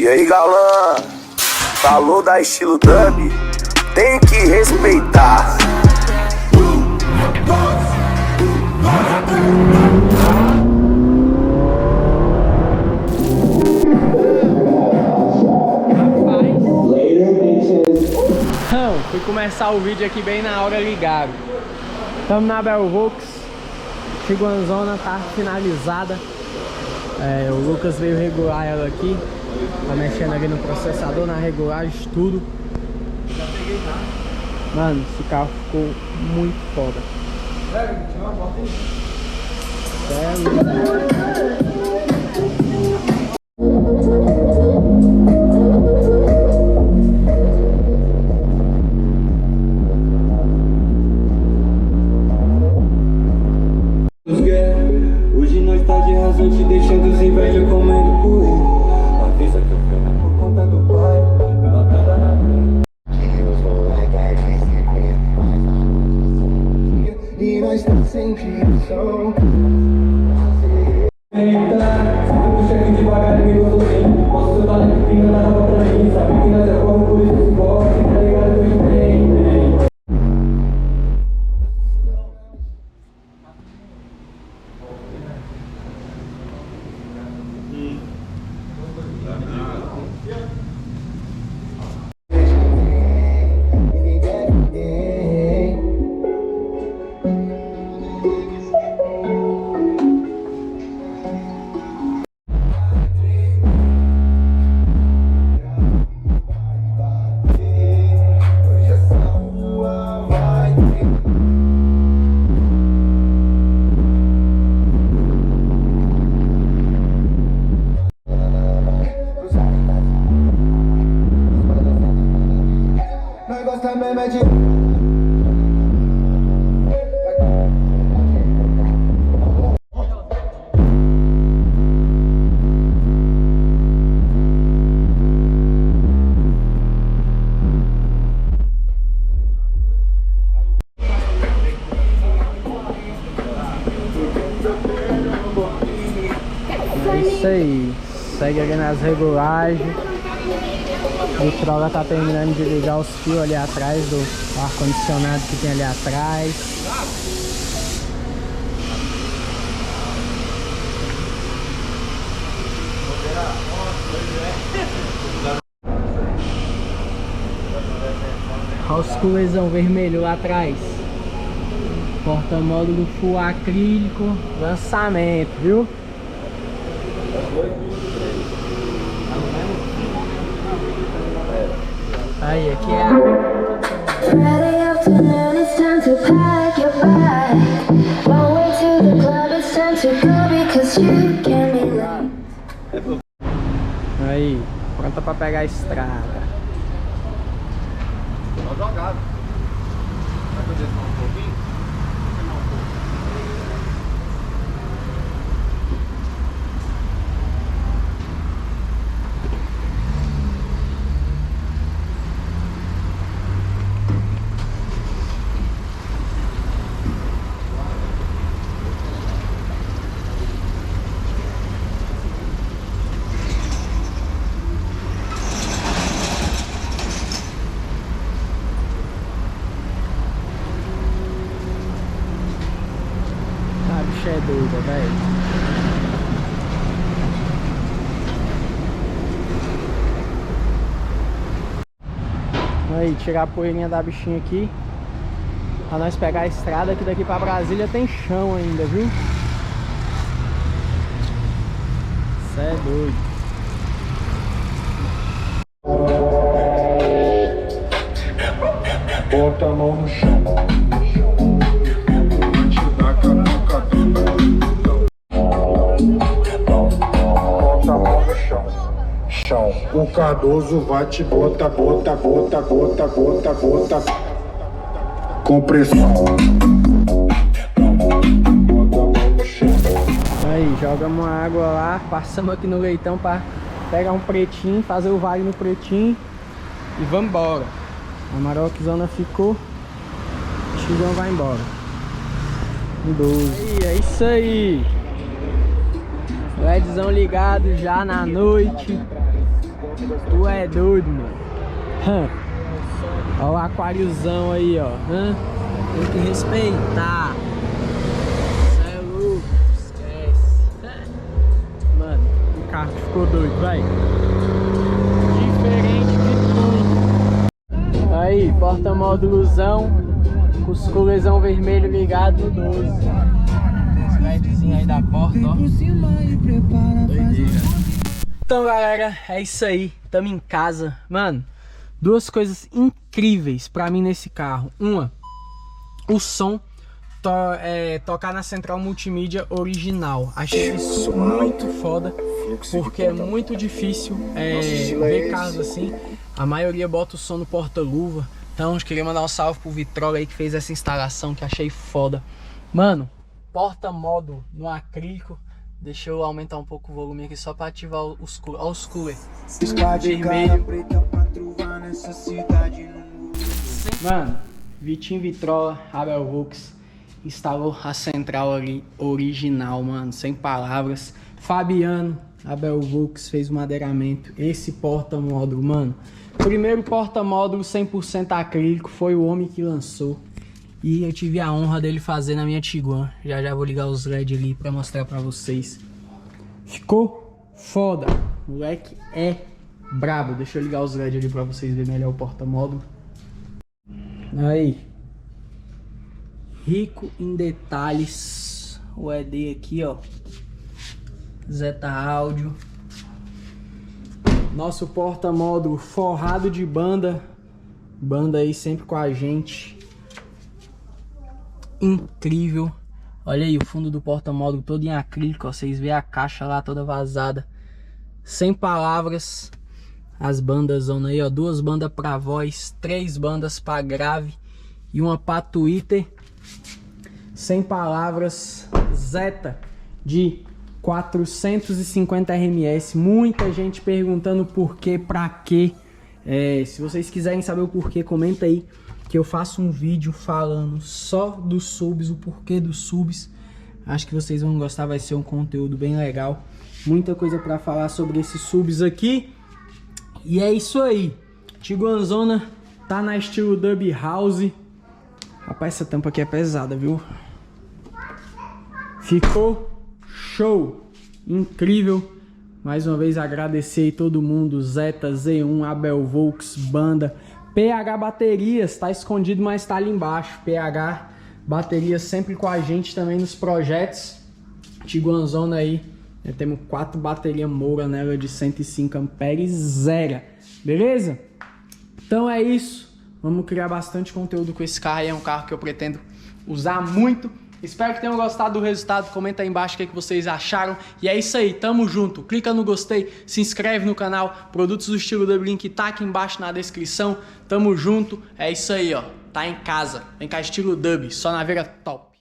E aí, galã, falou da estilo dub, tem que respeitar. Fui começar o vídeo aqui bem na hora ligado. Estamos na Belvox, Tiguanzona tá finalizada. O Lucas veio regular ela aqui, tá mexendo ali no processador, na regulagem, tudo. Mano, esse carro ficou muito foda. Hoje nós tá de razão, te deixando os inveja comendo poeira. Avisa que eu pego por conta do pai. Notada na e nós tá sem direção. Eita, sinto cheque devagar e me gostou sim. Posso soltar na pinga na rua pra mim. Sabe que nós é bom, por isso se gosta. Tá ligado, eu bem. É isso aí, segue ali nas regulagens. O Troga tá terminando de ligar os fios ali atrás do ar-condicionado que tem ali atrás. Olha os coesão vermelho lá atrás. Porta-módulo full acrílico, lançamento, viu? Aí, aqui é Friday afternoon, it's time to pack your bag. One way to the club, it's time to go because you can be late. aí, pronta pra pegar a estrada. Tá jogado. Vai poder tomar um pouquinho? É doida, velho. Aí, tirar a poeirinha da bichinha aqui pra nós pegar a estrada, que daqui pra Brasília tem chão ainda, viu? Cê é doido. Bota a mão no chão. O Cardoso vai te bota, bota, bota, bota, bota, bota. Compressão. Aí, jogamos uma água lá, passamos aqui no leitão pra pegar um pretinho, fazer o vale no pretinho e vamos embora. A maroquizona ficou, o Chigão vai embora. Um 12. Aí, é isso aí. LEDzão ligado já na noite. Tu é doido, mano. Olha o aquáriozão aí, ó. Tem que respeitar. Isso é louco, esquece. Mano, o carro ficou doido, vai. Diferente de tudo. Aí, porta-módulozão com os colesão vermelho ligado no 12. Os LEDzinhos aí da porta, ó. Doideira. Então, galera, é isso aí. Tamo em casa. Mano, duas coisas incríveis pra mim nesse carro. Uma, o som. Tocar na central multimídia original. Achei isso muito foda, porque é muito difícil ver carros assim. A maioria bota o som no porta-luva. Então eu queria mandar um salve pro Vitrola aí que fez essa instalação, que achei foda. Mano, porta-módulo no acrílico. Deixa eu aumentar um pouco o volume aqui só pra ativar os cooler vermelho. Mano, Vitinho Vitrola, Abel Vux instalou a central ali original, mano, sem palavras. Fabiano, Abel Vux fez o madeiramento. Esse porta-módulo, mano, primeiro porta-módulo 100% acrílico, foi o homem que lançou. E eu tive a honra dele fazer na minha Tiguan. Já vou ligar os LED ali pra mostrar pra vocês. Ficou foda. O moleque é brabo. Deixa eu ligar os LED ali pra vocês verem melhor o porta-módulo. Aí. Rico em detalhes. O ED aqui, ó. Zeta áudio. Nosso porta-módulo forrado de banda. Banda aí sempre com a gente. Incrível. Olha aí o fundo do porta-módulo todo em acrílico, ó. Vocês veem a caixa lá toda vazada. Sem palavras. As bandas aí, ó. 2 bandas para voz, 3 bandas para grave e uma para Twitter. Sem palavras. Zeta de 450 RMS. Muita gente perguntando por quê, pra quê. Se vocês quiserem saber o porquê, comenta aí que eu faço um vídeo falando só dos subs, o porquê dos subs. Acho que vocês vão gostar, vai ser um conteúdo bem legal. Muita coisa pra falar sobre esses subs aqui. E é isso aí. Tiguanzona tá na estilo Dub House. Rapaz, essa tampa aqui é pesada, viu? Ficou show. Incrível. Mais uma vez agradecer aí todo mundo. Zeta, Z1, Abel Vux, banda. PH Baterias, tá escondido, mas tá ali embaixo. PH Baterias sempre com a gente também nos projetos. Tiguanzona aí. Temos 4 baterias Moura nela de 105 amperes, zero. Beleza? Então é isso. Vamos criar bastante conteúdo com esse carro aí. É um carro que eu pretendo usar muito. Espero que tenham gostado do resultado. Comenta aí embaixo o que vocês acharam. E é isso aí, tamo junto. Clica no gostei, se inscreve no canal. Produtos do estilo Dub, link tá aqui embaixo na descrição. Tamo junto. É isso aí, ó. Tá em casa. Vem cá, estilo Dub, só na Veira top.